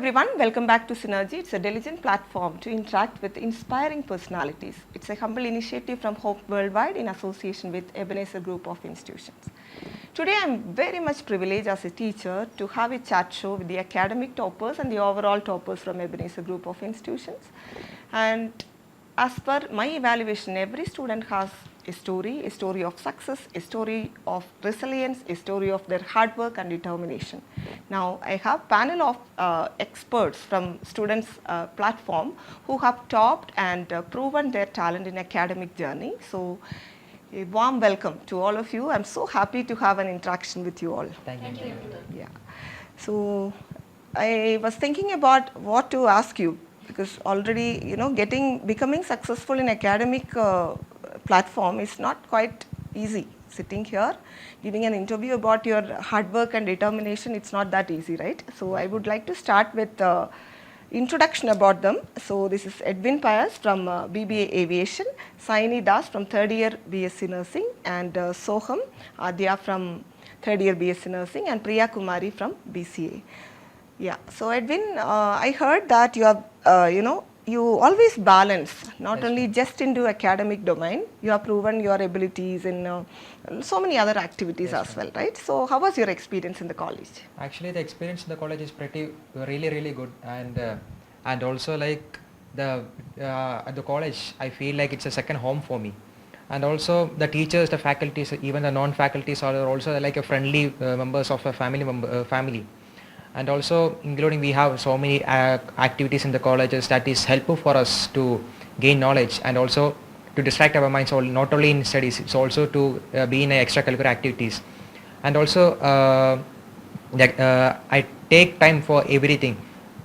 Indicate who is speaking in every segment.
Speaker 1: everyone, welcome back to Synergy. It's a diligent platform to interact with inspiring personalities. It's a humble initiative from Hope Worldwide in association with Ebenezer Group of Institutions. Today I'm very much privileged as a teacher to have a chat show with the academic toppers and the overall toppers from Ebenezer Group of Institutions. And as per my evaluation, every student has a story of success, a story of resilience, a story of their hard work and determination. Now I have panel of experts from students platform who have topped and proven their talent in academic journey. So a warm welcome to all of you. I'm so happy to have an interaction with you all.
Speaker 2: Thank you.
Speaker 1: Yeah. So I was thinking about what to ask you, because already becoming successful in academic platform is not quite easy. Sitting here giving an interview about your hard work and determination, it's not that easy, right? So I would like to start with introduction about them. So this is Edwin Pius from BBA Aviation, Saini Das from third year BSc Nursing, and Soham Adya from third year BSc Nursing, and Priya Kumari from BCA. Yeah, so Edwin, I heard that you have, you always balance, not only just into academic domain, you have proven your abilities in so many other activities as well, right? So how was your experience in the college?
Speaker 2: Actually, the experience in the college is really good, and also like at the college, I feel like it's a second home for me. And also the teachers, the faculties, even the non-faculties are also like a friendly members of a family. And also including we have so many activities in the colleges that is helpful for us to gain knowledge and also to distract our minds, not only in studies, it's also to be in extracurricular activities. And also I take time for everything,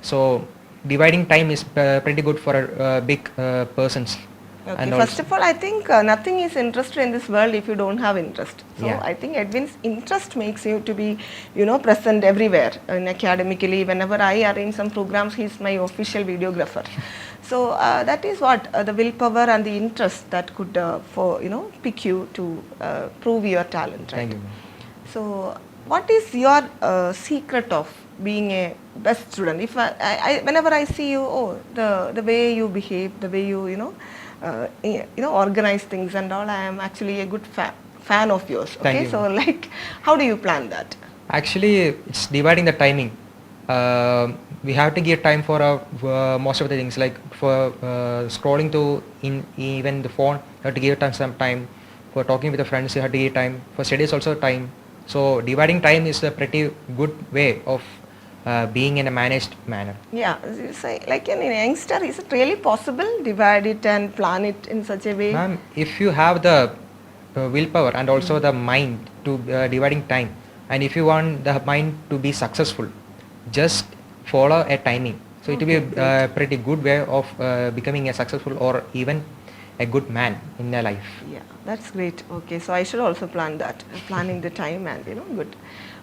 Speaker 2: so dividing time is pretty good for big persons.
Speaker 1: Okay, first of all, I think nothing is interested in this world if you don't have interest. So yeah. I think Edwin's interest makes you to be, present everywhere. And academically, whenever I arrange some programs, he's my official videographer. So that is what the willpower and the interest that could, pick you to prove your talent, right?
Speaker 2: Thank you.
Speaker 1: So what is your secret of being a best student? If whenever I see you, the way you behave, the way you, organize things and all, I am actually a good fan of yours. Okay, so like, how do you plan that?
Speaker 2: Actually, it's dividing the timing. We have to give time for most of the things, like for scrolling to even the phone, you have to give some time. For talking with the friends, you have to give time. For studies also time. So dividing time is a pretty good way of being in a managed manner.
Speaker 1: Yeah, say like a youngster, is it really possible divide it and plan it in such a way?
Speaker 2: Ma'am, if you have the willpower and also the mind to dividing time, and if you want the mind to be successful, just follow a timing. So it will be a pretty good way of becoming a successful or even a good man in their life.
Speaker 1: Yeah, that's great. Okay, so I should also plan that, planning the time and good.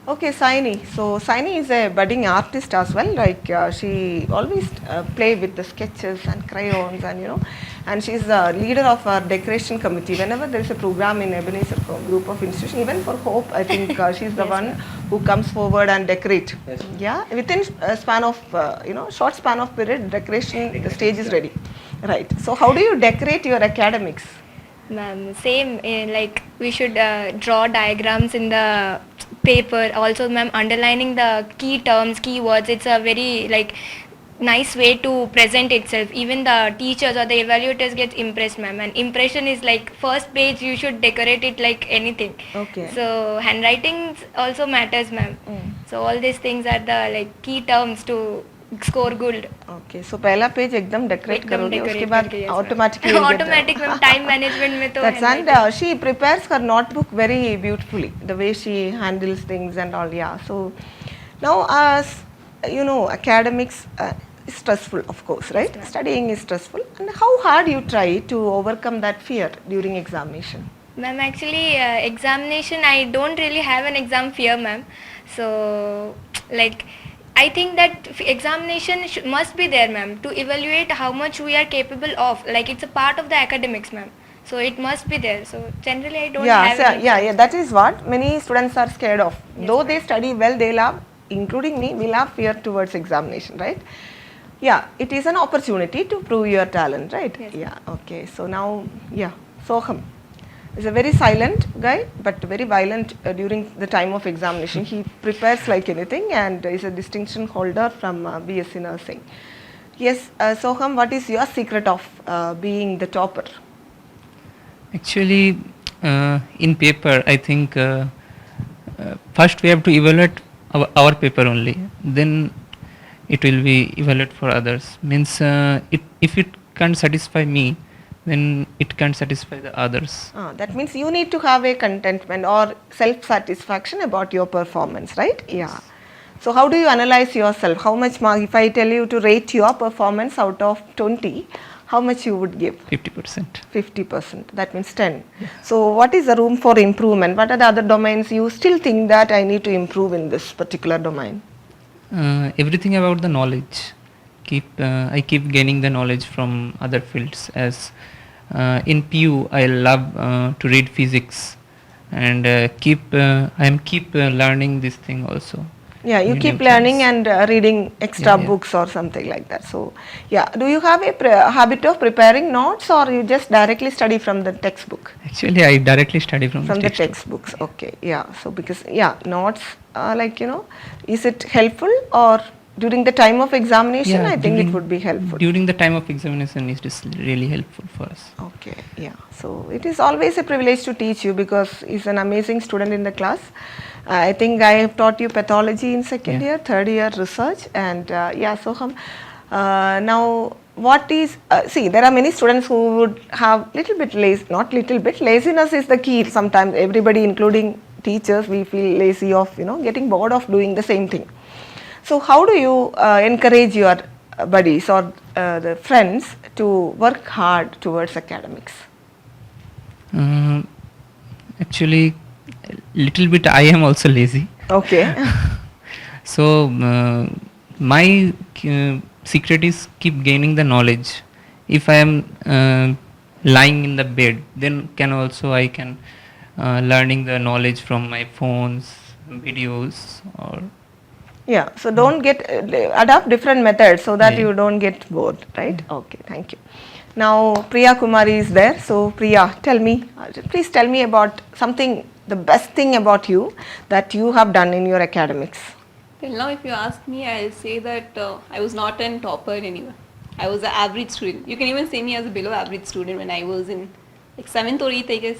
Speaker 1: Okay, Saini. So Saini is a budding artist as well. Like she always play with the sketches and crayons, and she's the leader of our decoration committee. Whenever there is a program in Ebenezer Group of Institutions, even for Hope, I think she's the one who comes forward and decorate. Yes. Yeah, within a span of short span of period, decoration, the stage is ready. Right. So how do you decorate your academics?
Speaker 3: Ma'am, same, like we should draw diagrams in the paper. Also, ma'am, underlining the key terms, keywords, it's a very nice way to present itself. Even the teachers or the evaluators get impressed, ma'am. And impression is like first page, you should decorate it like anything. Okay. So handwriting also matters, ma'am. So all these things are the key terms to score good.
Speaker 1: Okay, so पहला page एकदम decorate करोगे, उसके बाद automatically
Speaker 3: automatic में time management में तो
Speaker 1: that's, and she prepares her notebook very beautifully, the way she handles things and all. Yeah, so now as academics is stressful, of course, right? Studying is stressful, and how hard you try to overcome that fear during examination?
Speaker 3: Ma'am, actually examination, I don't really have an exam fear, ma'am. So I think that examination must be there, ma'am, to evaluate how much we are capable of. It's a part of the academics, ma'am. So it must be there. So generally I don't have
Speaker 1: that is what many students are scared of. Yes, though they study well, they'll have including me, will have fear towards examination, right? Yeah, it is an opportunity to prove your talent, right?
Speaker 3: Yes.
Speaker 1: Yeah, okay. So now, yeah, Soham is a very silent guy, but very violent during the time of examination. He prepares like anything and is a distinction holder from BSc Nursing. Yes, Soham, what is your secret of being the topper?
Speaker 4: Actually, in paper, I think first we have to evaluate our paper only. Then it will be evaluate for others. Means if it can't satisfy me, then it can't satisfy the others.
Speaker 1: That means you need to have a contentment or self-satisfaction about your performance, right? Yeah. So how do you analyze yourself? How much mark, if I tell you to rate your performance out of 20, how much you would give?
Speaker 4: 50%.
Speaker 1: 50%. That means 10. So what is the room for improvement? What are the other domains you still think that I need to improve in this particular domain?
Speaker 4: Everything about the knowledge. I keep gaining the knowledge from other fields. As in PU, I love to read physics, and I am keep learning this thing also.
Speaker 1: Yeah, you
Speaker 4: New
Speaker 1: keep
Speaker 4: things.
Speaker 1: learning and reading extra
Speaker 4: Yeah.
Speaker 1: books or something like that. So, yeah, do you have a habit of preparing notes or you just directly study from the textbook?
Speaker 4: Actually, I directly study from
Speaker 1: From the
Speaker 4: textbook.
Speaker 1: textbooks, okay, yeah. So, because, yeah, notes, is it helpful or during the time of examination? I think it would be helpful.
Speaker 4: During the time of examination, it is really helpful for us.
Speaker 1: Okay, yeah. So it is always a privilege to teach you because he's an amazing student in the class. I think I have taught you pathology in second year, third year research, and yeah. So now what is see? There are many students who would have little bit lazy, not little bit laziness is the key. Sometimes everybody, including teachers, we feel lazy of getting bored of doing the same thing. So how do you encourage your buddies or the friends to work hard towards academics?
Speaker 4: Actually, little bit I am also lazy.
Speaker 1: Okay.
Speaker 4: So my secret is keep gaining the knowledge. If I am lying in the bed, then I can learning the knowledge from my phones, videos, or
Speaker 1: Yeah, so don't adopt different methods so that
Speaker 4: Yeah.
Speaker 1: you don't get bored, right? Okay, thank you. Now Priya Kumari is there. So Priya, please tell me about something, the best thing about you that you have done in your academics.
Speaker 5: Till now, if you ask me, I'll say that I was not an topper anywhere. I was an average student. You can even say me as a below average student when I was in like 7th or 8th, I guess.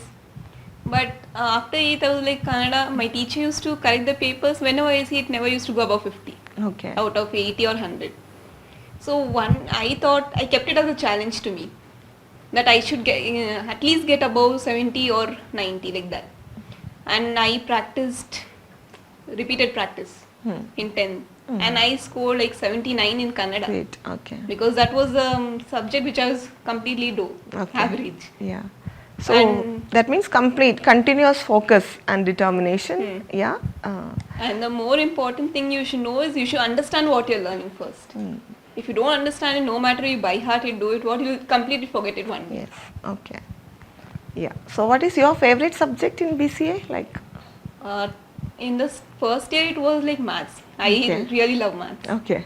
Speaker 5: But after 8th, I was like Kannada. My teacher used to correct the papers. Whenever I see it, never used to go above 50
Speaker 1: Okay.
Speaker 5: out of 80 or 100. So I thought I kept it as a challenge to me that I should get at least get above 70 or 90 like that. And I practiced, repeated practice in 10th. And I scored like 79 in Kannada.
Speaker 1: Great. Okay.
Speaker 5: Because that was a subject which I was completely
Speaker 1: Okay.
Speaker 5: average.
Speaker 1: Yeah. So
Speaker 5: And-
Speaker 1: that means continuous focus and determination. Yeah.
Speaker 5: And the more important thing you should know is you should understand what you're learning first. If you don't understand it, no matter you by heart you do it, you'll completely forget it one day.
Speaker 1: Yes. Okay. Yeah. So what is your favorite subject in BCA? Like.
Speaker 5: In this first year, it was like maths.
Speaker 1: Okay.
Speaker 5: I really love maths.
Speaker 1: Okay.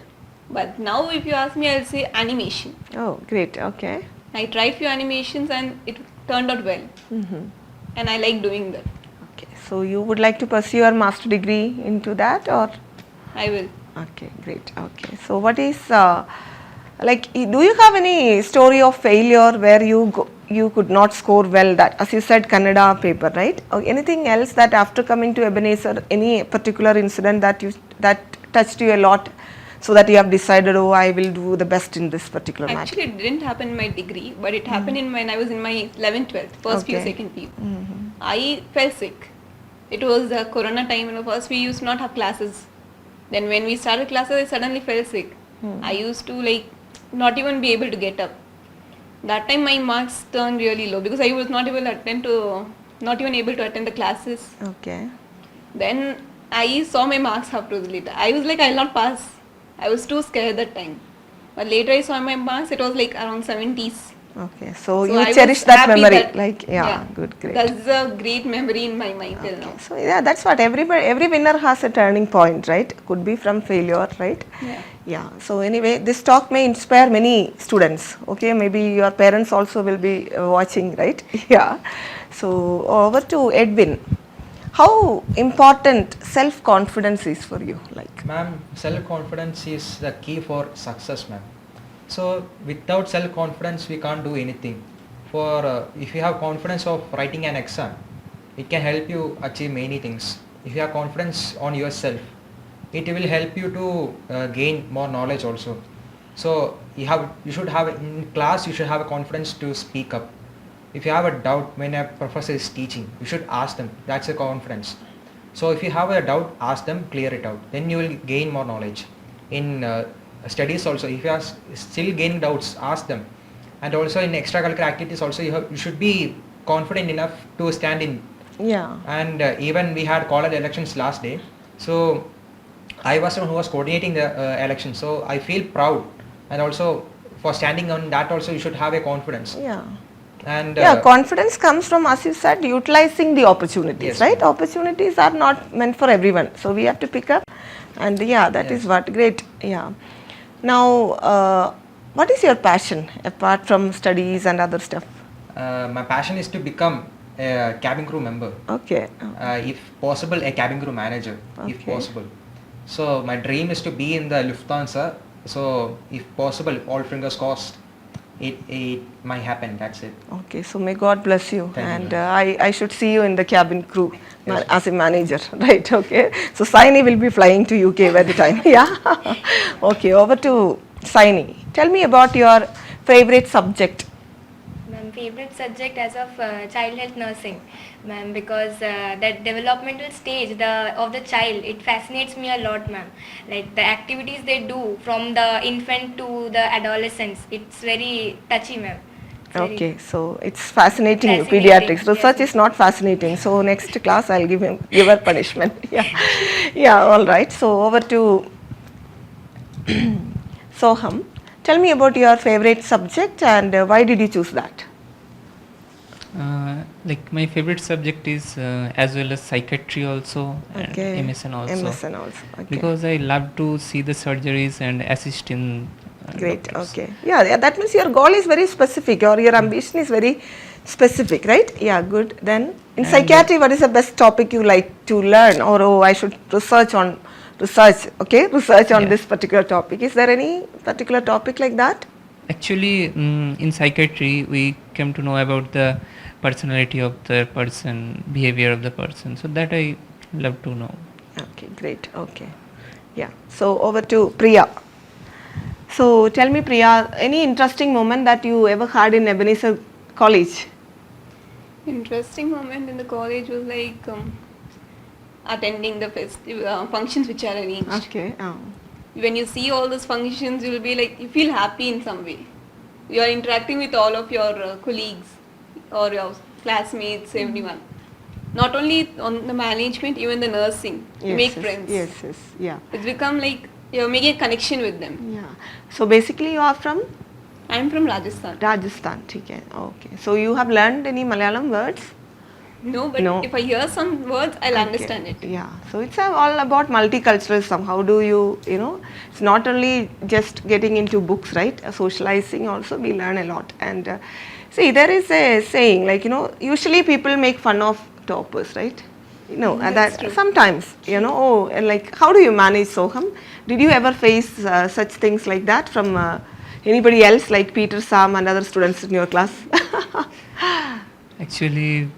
Speaker 5: But now, if you ask me, I'll say animation.
Speaker 1: Oh, great. Okay.
Speaker 5: I tried few animations and it turned out well. And I like doing that.
Speaker 1: Okay. So you would like to pursue your master degree into that, or?
Speaker 5: I will.
Speaker 1: Okay, great. Okay. So what is do you have any story of failure where you could not score well, that as you said Kannada paper, right? Or anything else that after coming to Ebenezer, any particular incident that touched you a lot, so that you have decided, oh, I will do the best in this particular matter?
Speaker 5: Actually, it didn't happen in my degree, but it happened when I was in my 11th, 12th, first PU,
Speaker 1: Okay.
Speaker 5: second PU. I fell sick. It was the corona time, and first we used to not have classes. Then when we started classes, I suddenly fell sick. I used to not even be able to get up. That time my marks turned really low because I was not even able to attend the classes.
Speaker 1: Okay.
Speaker 5: Then I saw my marks afterwards later. I was like, I'll not pass. I was too scared that time. But later I saw my marks, it was like around 70s.
Speaker 1: Okay, so
Speaker 5: So
Speaker 1: you
Speaker 5: I was
Speaker 1: cherish that
Speaker 5: happy
Speaker 1: memory,
Speaker 5: that-
Speaker 1: like yeah, good, great.
Speaker 5: That's a great memory in my mind till now.
Speaker 1: So yeah, that's what every winner has a turning point, right? Could be from failure, right?
Speaker 5: Yeah.
Speaker 1: Yeah. So anyway, this talk may inspire many students. Okay, maybe your parents also will be watching, right? Yeah. So over to Edwin. How important self confidence is for you? Like,
Speaker 2: Ma'am, self-confidence is the key for success, ma'am. So without self-confidence, we can't do anything. For if you have confidence of writing an exam, it can help you achieve many things. If you have confidence on yourself, it will help you to gain more knowledge also. So you should have in class, you should have a confidence to speak up. If you have a doubt when a professor is teaching, you should ask them. That's a confidence. So if you have a doubt, ask them, clear it out. Then you will gain more knowledge. In studies also, if you are still gaining doubts, ask them. And also in extracurricular activities also, you should be confident enough to stand in.
Speaker 1: yeah.
Speaker 2: And even we had college elections last day. So I was the one who was coordinating the election. So I feel proud. And also for standing on that also, you should have a confidence.
Speaker 1: Yeah.
Speaker 2: And
Speaker 1: Yeah, confidence comes from, as you said, utilizing the opportunities,
Speaker 2: Yes,
Speaker 1: right?
Speaker 2: ma'am.
Speaker 1: Opportunities are not meant for everyone, so we have to pick up, and yeah, that is
Speaker 2: Yes.
Speaker 1: what great. Yeah. Now, what is your passion apart from studies and other stuff?
Speaker 2: my passion is to become a cabin crew member.
Speaker 1: Okay.
Speaker 2: If possible, a cabin crew manager, if
Speaker 1: Okay.
Speaker 2: possible. So my dream is to be in the Lufthansa. So if possible, all fingers crossed, it might happen. That's it.
Speaker 1: Okay, so may God bless you,
Speaker 2: Thank you,
Speaker 1: and
Speaker 2: ma'am.
Speaker 1: I should see you in the cabin crew
Speaker 2: Yes,
Speaker 1: as a manager, right? Okay, so Saini will be flying to UK by the time, yeah. Okay, over to Saini. Tell me about your favorite subject.
Speaker 3: My favorite subject as of child health nursing, ma'am, because that developmental stage of the child, it fascinates me a lot, ma'am. Like the activities they do from the infant to the adolescence, it's very touchy, ma'am. It's very
Speaker 1: Okay, so it's fascinating, you,
Speaker 3: Fascinating,
Speaker 1: pediatrics. Research
Speaker 3: yes.
Speaker 1: is not fascinating. So next class I'll give her punishment. Yeah, yeah. All right. So over to Soham. Tell me about your favorite subject and why did you choose that?
Speaker 4: Like my favorite subject is as well as psychiatry also and
Speaker 1: Okay.
Speaker 4: MSN also.
Speaker 1: MSN also. Okay.
Speaker 4: Because I love to see the surgeries and assist in
Speaker 1: Great.
Speaker 4: doctors.
Speaker 1: Okay. Yeah, yeah, that means your goal is very specific or your ambition is very specific, right? Yeah, good. Then in
Speaker 4: And,
Speaker 1: psychiatry, what is the best topic you like to learn? Or oh, I should research. Okay, research on
Speaker 4: Yeah.
Speaker 1: this particular topic. Is there any particular topic like that?
Speaker 4: Actually, in psychiatry, we came to know about the personality of the person, behavior of the person. So that I love to know.
Speaker 1: Okay, great. Okay. Yeah. So over to Priya. So tell me, Priya, any interesting moment that you ever had in Ebenezer College?
Speaker 5: Interesting moment in the college was like attending the functions which are arranged.
Speaker 1: Okay.
Speaker 5: When you see all those functions, you'll be like, you feel happy in some way. You are interacting with all of your colleagues or your classmates, everyone. Not only on the management, even the nursing. You make friends.
Speaker 1: Yes, yes, yeah.
Speaker 5: It's become like you're making a connection with them.
Speaker 1: Yeah. So basically you are from
Speaker 5: I'm from Rajasthan.
Speaker 1: Rajasthan. Okay. Okay. So you have learned any Malayalam words?
Speaker 5: No, but
Speaker 1: No.
Speaker 5: if I hear some words, I'll understand it.
Speaker 1: Yeah. So it's all about multiculturalism. How do you, it's not only just getting into books, right? Socializing also, we learn a lot. And see, there is a saying like, usually people make fun of toppers, right? And
Speaker 5: That's
Speaker 1: that
Speaker 5: true.
Speaker 1: sometimes, and like, how do you manage Soham? Did you ever face such things like that from anybody else like Peter, Sam and other students in your class?
Speaker 4: Actually,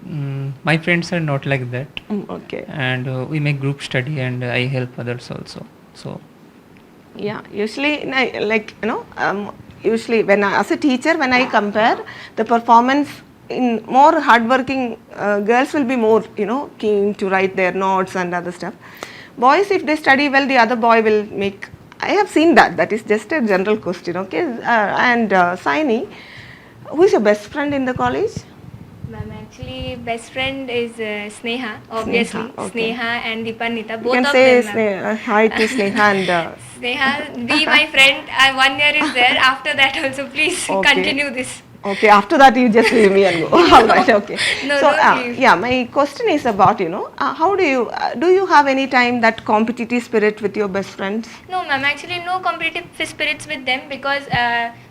Speaker 4: my friends are not like that.
Speaker 1: Okay.
Speaker 4: And we make group study and I help others also. So
Speaker 1: Yeah, usually, usually as a teacher, when I compare the performance in more hardworking girls will be more, keen to write their notes and other stuff. Boys, if they study well, the other boy will make. I have seen that. That is just a general question, okay? And Saini, who is your best friend in the college?
Speaker 3: Ma'am, actually, best friend is Sneha, obviously.
Speaker 1: Sneha, okay.
Speaker 3: Sneha and Dipanita,
Speaker 1: You
Speaker 3: both
Speaker 1: can
Speaker 3: of
Speaker 1: say
Speaker 3: them, ma'am.
Speaker 1: hi to Sneha and
Speaker 3: Sneha, be my friend. 1 year is there. After that also, please
Speaker 1: Okay.
Speaker 3: continue this.
Speaker 1: Okay, after that you just leave me and go. All right, okay.
Speaker 3: No,
Speaker 1: So,
Speaker 3: don't leave.
Speaker 1: yeah, my question is about, how do you have any time that competitive spirit with your best friends?
Speaker 3: No, ma'am, actually no competitive spirits with them because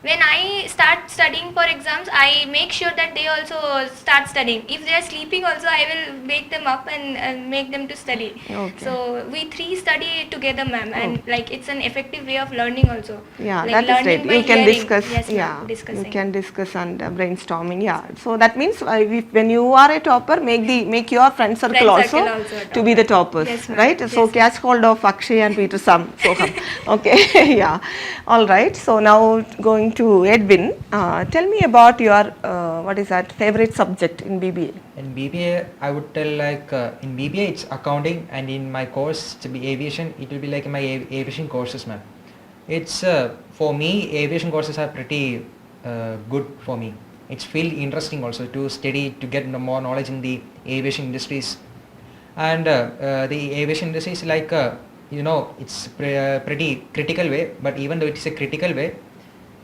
Speaker 3: when I start studying for exams, I make sure that they also start studying. If they are sleeping also, I will wake them up and make them to study.
Speaker 1: Okay.
Speaker 3: So we three study together, ma'am, and
Speaker 1: Oh.
Speaker 3: like it's an effective way of learning also.
Speaker 1: Yeah,
Speaker 3: Like
Speaker 1: that is
Speaker 3: learning
Speaker 1: right.
Speaker 3: by
Speaker 1: You can
Speaker 3: hearing.
Speaker 1: discuss.
Speaker 3: Yes, ma'am,
Speaker 1: Yeah, you
Speaker 3: discussing.
Speaker 1: can discuss and brainstorming. Yeah. So that means when you are a topper, make your friend circle,
Speaker 3: Friend
Speaker 1: also,
Speaker 3: circle also a
Speaker 1: to be the
Speaker 3: topper.
Speaker 1: toppers,
Speaker 3: Yes, ma'am.
Speaker 1: right? So
Speaker 3: Yes, ma'am.
Speaker 1: catch hold of Akshay and Peter Soham. Okay. Yeah. All right. So now going to Edwin. Tell me about your what is that favorite subject in BBA?
Speaker 2: In BBA, I would tell like in BBA it's accounting, and in my course to be aviation, it will be like my aviation courses, ma'am. It's for me, aviation courses are pretty good for me. It's feel interesting also to study to get more knowledge in the aviation industries, and the aviation industry is like it's pretty critical way. But even though it is a critical way,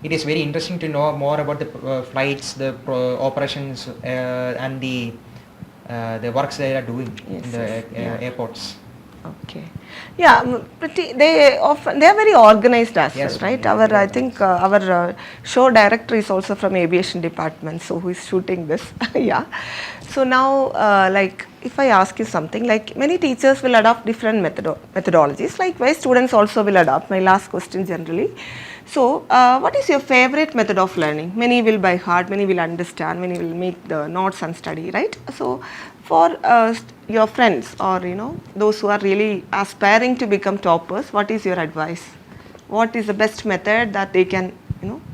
Speaker 2: it is very interesting to know more about the flights, the operations, and the works they are doing
Speaker 1: Yes,
Speaker 2: in the
Speaker 1: yes, yeah.
Speaker 2: airports.
Speaker 1: Okay. Yeah, pretty. They are very organized as
Speaker 2: Yes,
Speaker 1: well, right?
Speaker 2: ma'am, they are very
Speaker 1: I think our show director is also from aviation department, so who is shooting this? Yeah. So now, like, if I ask you something, like many teachers will adopt different methodologies. Likewise, students also will adopt. My last question generally. So, what is your favorite method of learning? Many will by heart, many will understand, many will make the notes and study, right? So, for your friends or those who are really aspiring to become toppers, what is your advice? What is the best method that they can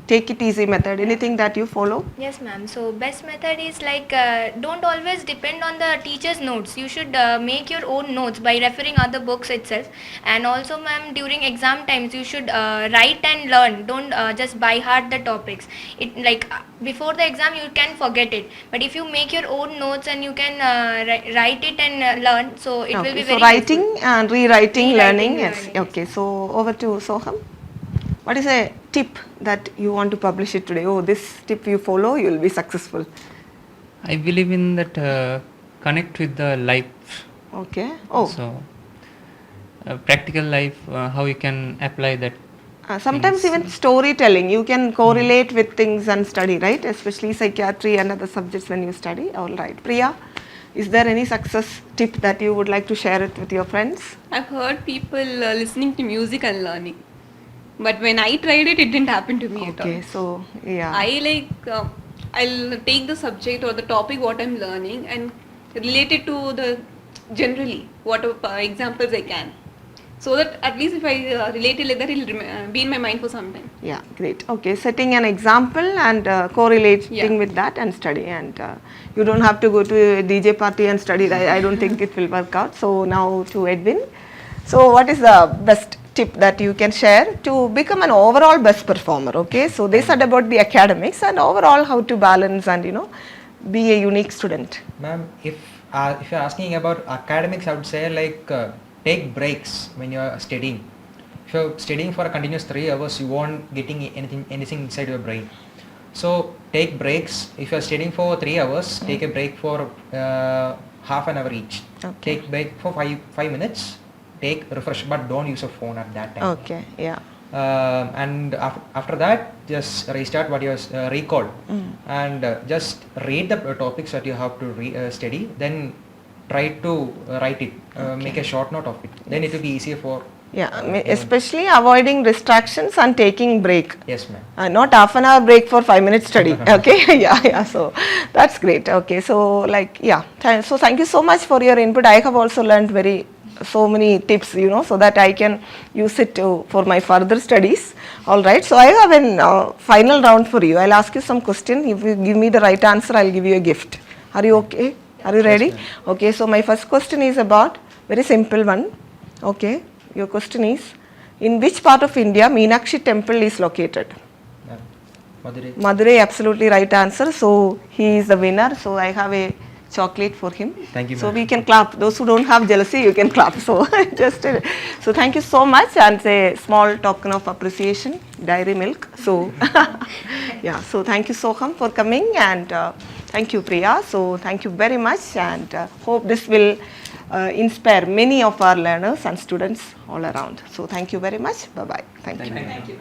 Speaker 1: take it easy method? Anything that you follow?
Speaker 3: Yes, ma'am. So best method is like don't always depend on the teacher's notes. You should make your own notes by referring other books itself. And also, ma'am, during exam times, you should write and learn. Don't just by heart the topics. It like before the exam you can forget it. But if you make your own notes and you can write it and learn, so it will
Speaker 1: Okay,
Speaker 3: be
Speaker 1: so
Speaker 3: very
Speaker 1: writing
Speaker 3: helpful.
Speaker 1: and rewriting, learning. Yes.
Speaker 3: Learning, yes.
Speaker 1: Okay, so over to Soham. What is a tip that you want to publish it today? Oh, this tip you follow, you will be successful.
Speaker 4: I believe in that connect with the life.
Speaker 1: Okay. Oh,
Speaker 4: So, practical life, how you can apply that.
Speaker 1: sometimes
Speaker 4: things.
Speaker 1: even storytelling, you can correlate with things and study, right? Especially psychiatry and other subjects when you study. All right. Priya, is there any success tip that you would like to share it with your friends?
Speaker 5: I've heard people listening to music and learning, but when I tried it, it didn't happen to me at all.
Speaker 1: Okay, so yeah.
Speaker 5: I'll take the subject or the topic what I'm learning and relate it to the generally whatever examples I can, so that at least if I relate it like that, it'll be in my mind for some time.
Speaker 1: Yeah, great. Okay, setting an example and correlating
Speaker 5: Yeah.
Speaker 1: with that and study. And you don't have to go to a DJ party and study. I don't think it will work out. So now to Edwin. So what is the best tip that you can share to become an overall best performer? Okay, so they said about the academics and overall how to balance and be a unique student.
Speaker 2: Ma'am, if you're asking about academics, I would say like take breaks when you're studying. If you're studying for a continuous 3 hours, you won't getting anything inside your brain. So take breaks. If you're studying for 3 hours, take a break for half an hour each.
Speaker 1: Okay.
Speaker 2: Take break for 5 minutes. Take refresh, but don't use a phone at that time.
Speaker 1: Okay, yeah.
Speaker 2: And after that, just restart what you recall, and just read the topics that you have to study. Then try to write it, make a short note of it. Then it will be easier for.
Speaker 1: Yeah, especially avoiding distractions and taking break.
Speaker 2: Yes, ma'am.
Speaker 1: Not half an hour break for 5 minutes study. Okay, yeah. So that's great. Okay, so so thank you so much for your input. I have also learned so many tips, so that I can use it for my further studies. All right. So I have a final round for you. I'll ask you some question. If you give me the right answer, I'll give you a gift. Are you okay? Are you ready?
Speaker 2: Yes,
Speaker 1: Okay. So my first question is about very simple one. Okay. Your question is, in which part of India Meenakshi temple is located?
Speaker 2: Madurai.
Speaker 1: Madurai, absolutely right answer. So he is the winner. So I have a chocolate for him.
Speaker 2: Thank you,
Speaker 1: So
Speaker 2: ma'am.
Speaker 1: we can clap. Those who don't have jealousy, you can clap. So just so thank you so much, and a small token of appreciation, dairy milk. So yeah. So thank you Soham for coming, and thank you Priya. So thank you very much, and hope this will inspire many of our learners and students all around. So thank you very much. Bye bye. Thank you.
Speaker 2: Thank you.